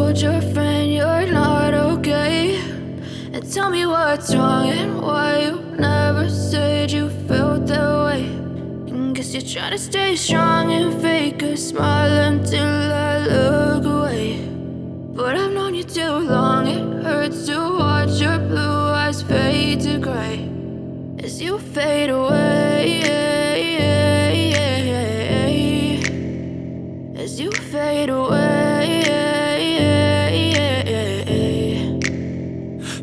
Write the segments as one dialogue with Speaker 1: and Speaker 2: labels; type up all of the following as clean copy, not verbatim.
Speaker 1: told your friend you're not okay, and tell me what's wrong and why you never said you felt that way. And guess you're trying to stay strong and fake a smile until I look away. But I've known you too long, it hurts to watch your blue eyes fade to gray as you fade away, as you fade away.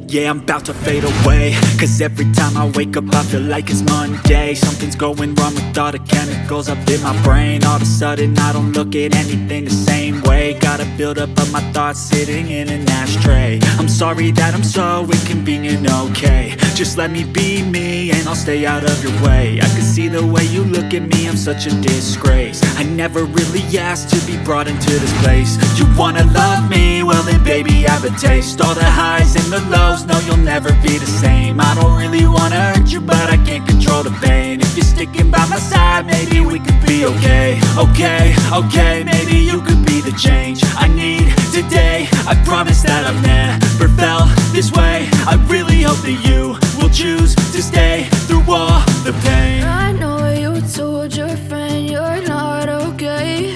Speaker 2: Yeah, I'm about to fade away, cause every time I wake up I feel like it's Monday. Something's going wrong with all the chemicals up in my brain. All of a sudden I don't look at anything the same way. Gotta build up of my thoughts sitting in an ashtray. I'm sorry that I'm so inconvenient, okay. Just let me be me and I'll stay out of your way. I can see the way you look at me, I'm such a disgrace. I never really asked to be brought into this place. You wanna love me? Well then baby I have a taste. All the highs and the lows, no you'll never be the same. I don't really wanna hurt you but I can't control the pain. If you're sticking by my side maybe we could be okay. Okay, maybe you could be the change I need today. I promise that I've never felt this way. I really hope that you will choose to stay through all the pain.
Speaker 1: I know you told your friend you're not okay,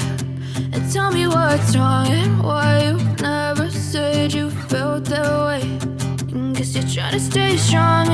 Speaker 1: and tell me what's wrong and why you never said you felt that way. And guess you're trying to stay strong